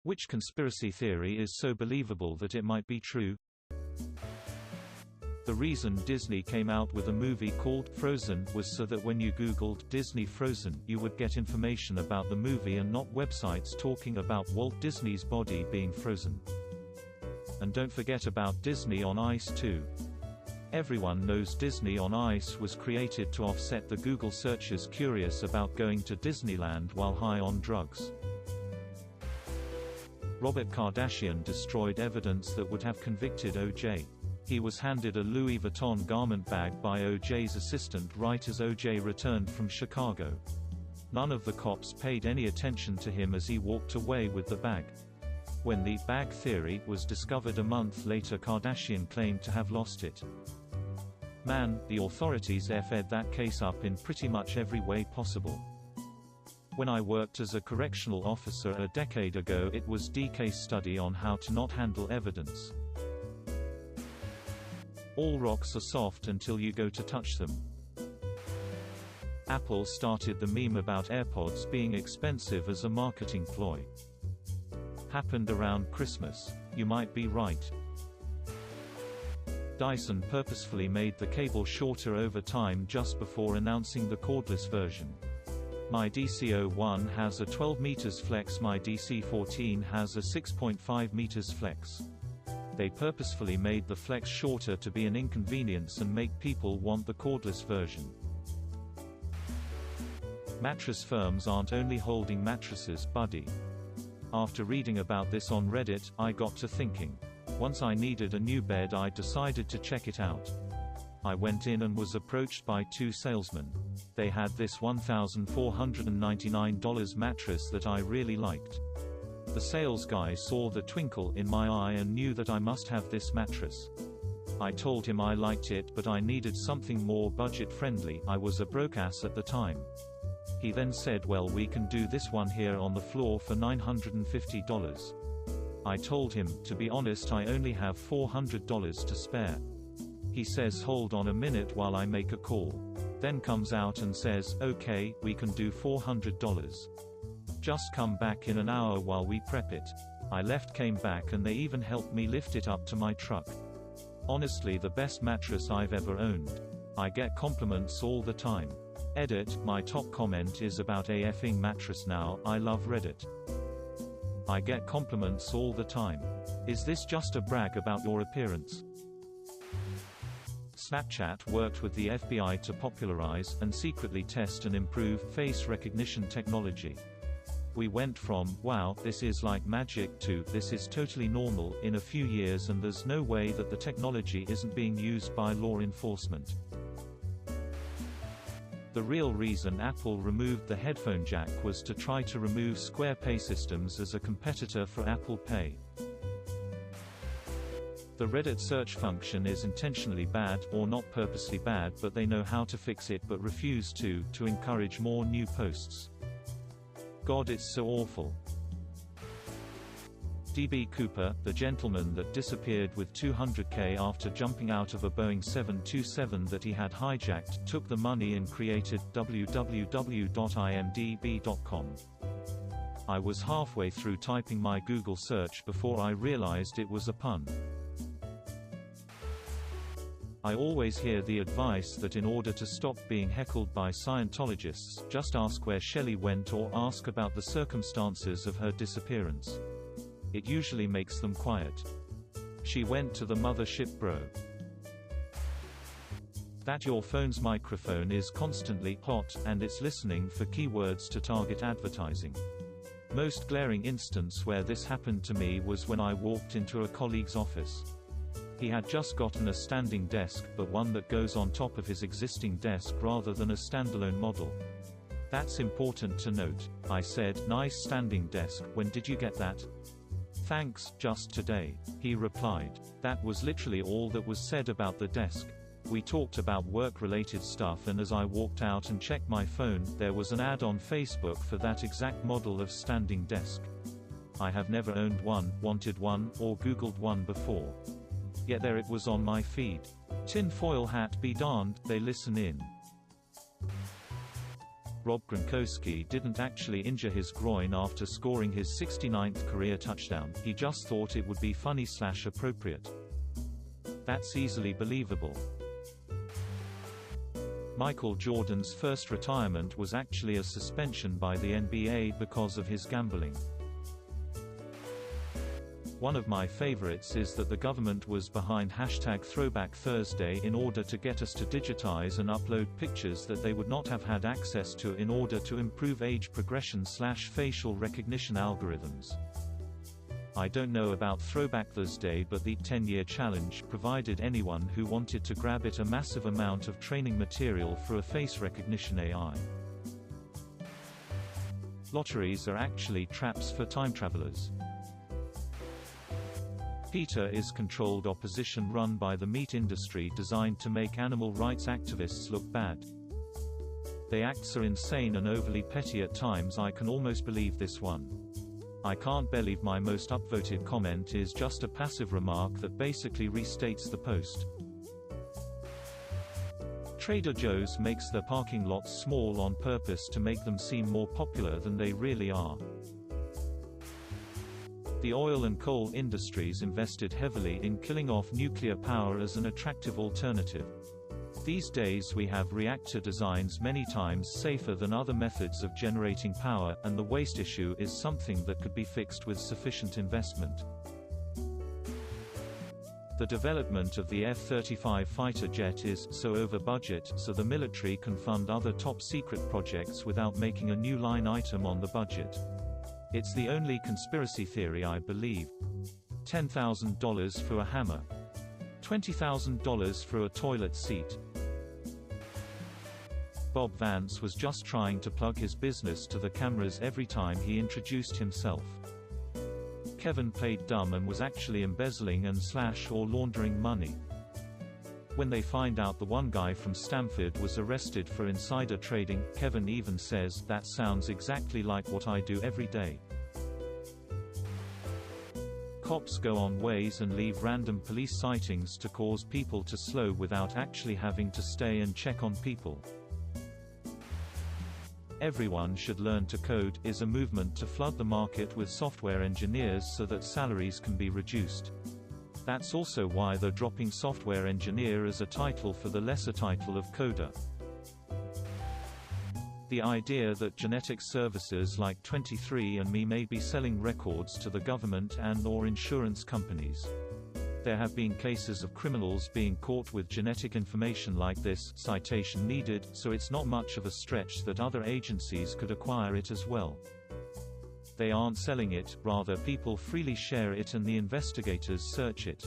Which conspiracy theory is so believable that it might be true? The reason Disney came out with a movie called Frozen was so that when you Googled Disney Frozen, you would get information about the movie and not websites talking about Walt Disney's body being frozen. And don't forget about Disney on Ice too. Everyone knows Disney on Ice was created to offset the Google searches curious about going to Disneyland while high on drugs. Robert Kardashian destroyed evidence that would have convicted O.J. He was handed a Louis Vuitton garment bag by O.J.'s assistant right as O.J. returned from Chicago. None of the cops paid any attention to him as he walked away with the bag. When the bag theory was discovered a month later, Kardashian claimed to have lost it. Man, the authorities effed that case up in pretty much every way possible. When I worked as a correctional officer a decade ago, it was the case study on how to not handle evidence. All rocks are soft until you go to touch them. Apple started the meme about AirPods being expensive as a marketing ploy. Happened around Christmas. You might be right. Dyson purposefully made the cable shorter over time just before announcing the cordless version. My DC01 has a 12 meters flex, my DC14 has a 6.5 meters flex. They purposefully made the flex shorter to be an inconvenience and make people want the cordless version. Mattress firms aren't only holding mattresses, buddy. After reading about this on Reddit, I got to thinking. Once I needed a new bed, I decided to check it out. I went in and was approached by two salesmen. They had this $1,499 mattress that I really liked. The sales guy saw the twinkle in my eye and knew that I must have this mattress. I told him I liked it, but I needed something more budget-friendly. I was a broke ass at the time. He then said, well, we can do this one here on the floor for $950. I told him, to be honest, I only have $400 to spare. He says, hold on a minute while I make a call. Then comes out and says, okay, we can do $400. Just come back in an hour while we prep it. I left, came back, and they even helped me lift it up to my truck. Honestly, the best mattress I've ever owned. I get compliments all the time. Edit, my top comment is about a effing mattress now. I love Reddit. I get compliments all the time. Is this just a brag about your appearance? Snapchat worked with the FBI to popularize, and secretly test and improve, face recognition technology. We went from, wow, this is like magic, to, this is totally normal, in a few years, and there's no way that the technology isn't being used by law enforcement. The real reason Apple removed the headphone jack was to try to remove Square Pay systems as a competitor for Apple Pay. The Reddit search function is intentionally bad, or not purposely bad, but they know how to fix it but refuse to encourage more new posts. God, it's so awful. D.B. Cooper, the gentleman that disappeared with $200K after jumping out of a Boeing 727 that he had hijacked, took the money and created www.imdb.com. I was halfway through typing my Google search before I realized it was a pun. I always hear the advice that in order to stop being heckled by Scientologists, just ask where Shelley went or ask about the circumstances of her disappearance. It usually makes them quiet. She went to the mothership, bro. That your phone's microphone is constantly hot, and it's listening for keywords to target advertising. Most glaring instance where this happened to me was when I walked into a colleague's office. He had just gotten a standing desk, but one that goes on top of his existing desk rather than a standalone model. That's important to note. I said, nice standing desk, when did you get that? Thanks, just today. He replied. That was literally all that was said about the desk. We talked about work-related stuff, and as I walked out and checked my phone, there was an ad on Facebook for that exact model of standing desk. I have never owned one, wanted one, or Googled one before. Yet there it was on my feed. Tin foil hat be darned, they listen in. Rob Gronkowski didn't actually injure his groin after scoring his 69th career touchdown, he just thought it would be funny/appropriate. That's easily believable. Michael Jordan's first retirement was actually a suspension by the NBA because of his gambling. One of my favorites is that the government was behind #ThrowbackThursday in order to get us to digitize and upload pictures that they would not have had access to in order to improve age progression/facial recognition algorithms. I don't know about Throwback Thursday, but the 10-year challenge provided anyone who wanted to grab it a massive amount of training material for a face recognition AI. Lotteries are actually traps for time travelers. PETA is controlled opposition run by the meat industry designed to make animal rights activists look bad. Their acts are insane and overly petty at times. I can almost believe this one. I can't believe my most upvoted comment is just a passive remark that basically restates the post. Trader Joe's makes their parking lots small on purpose to make them seem more popular than they really are. The oil and coal industries invested heavily in killing off nuclear power as an attractive alternative. These days we have reactor designs many times safer than other methods of generating power, and the waste issue is something that could be fixed with sufficient investment. The development of the F-35 fighter jet is so over budget, so the military can fund other top-secret projects without making a new line item on the budget. It's the only conspiracy theory I believe. $10,000 for a hammer. $20,000 for a toilet seat. Bob Vance was just trying to plug his business to the cameras every time he introduced himself. Kevin played dumb and was actually embezzling and/or laundering money. When they find out the one guy from Stanford was arrested for insider trading, Kevin even says, "That sounds exactly like what I do every day." Cops go on Waze and leave random police sightings to cause people to slow without actually having to stay and check on people. Everyone should learn to code is a movement to flood the market with software engineers so that salaries can be reduced. That's also why they're dropping software engineer as a title for the lesser title of coder. The idea that genetic services like 23andMe may be selling records to the government and/or insurance companies. There have been cases of criminals being caught with genetic information like this, citation needed, so it's not much of a stretch that other agencies could acquire it as well. They aren't selling it, rather people freely share it and the investigators search it.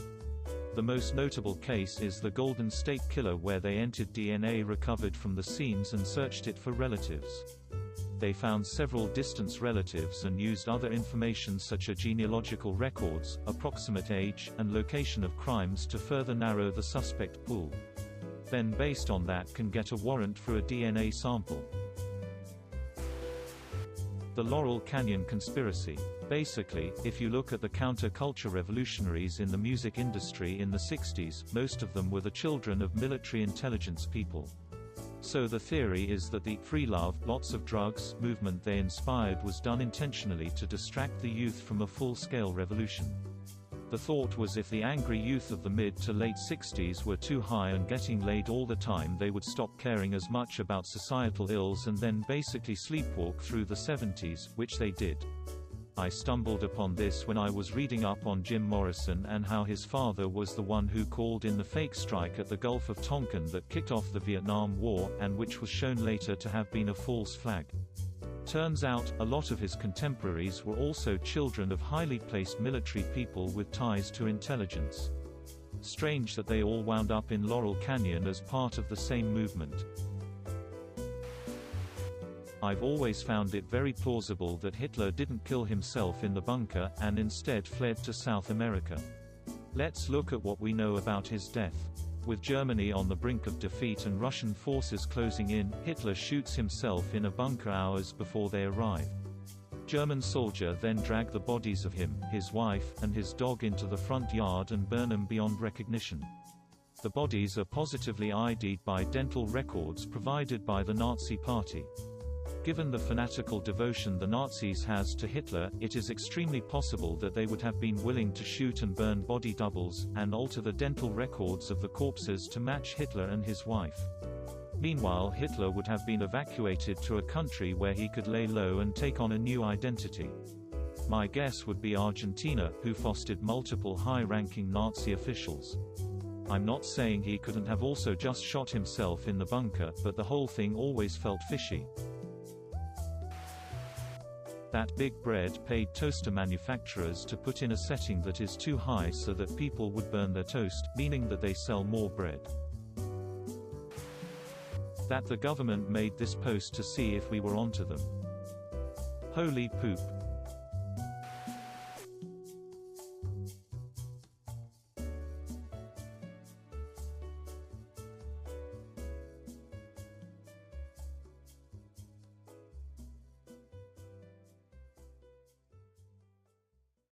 The most notable case is the Golden State Killer, where they entered DNA recovered from the scenes and searched it for relatives. They found several distant relatives and used other information such as genealogical records, approximate age, and location of crimes to further narrow the suspect pool. Then based on that can get a warrant for a DNA sample. The Laurel Canyon Conspiracy. Basically, if you look at the counter-culture revolutionaries in the music industry in the 60s, most of them were the children of military intelligence people. So the theory is that the free love, lots of drugs movement they inspired was done intentionally to distract the youth from a full-scale revolution. The thought was if the angry youth of the mid to late 60s were too high and getting laid all the time, they would stop caring as much about societal ills and then basically sleepwalk through the 70s, which they did. I stumbled upon this when I was reading up on Jim Morrison and how his father was the one who called in the fake strike at the Gulf of Tonkin that kicked off the Vietnam War, and which was shown later to have been a false flag. Turns out, a lot of his contemporaries were also children of highly placed military people with ties to intelligence. Strange that they all wound up in Laurel Canyon as part of the same movement. I've always found it very plausible that Hitler didn't kill himself in the bunker, and instead fled to South America. Let's look at what we know about his death. With Germany on the brink of defeat and Russian forces closing in, Hitler shoots himself in a bunker hours before they arrive. German soldier then drag the bodies of him, his wife, and his dog into the front yard and burn them beyond recognition. The bodies are positively ID'd by dental records provided by the Nazi Party. Given the fanatical devotion the Nazis has to Hitler, it is extremely possible that they would have been willing to shoot and burn body doubles, and alter the dental records of the corpses to match Hitler and his wife. Meanwhile, Hitler would have been evacuated to a country where he could lay low and take on a new identity. My guess would be Argentina, who fostered multiple high-ranking Nazi officials. I'm not saying he couldn't have also just shot himself in the bunker, but the whole thing always felt fishy. That big bread paid toaster manufacturers to put in a setting that is too high so that people would burn their toast, meaning that they sell more bread. That the government made this post to see if we were onto them. Holy poop.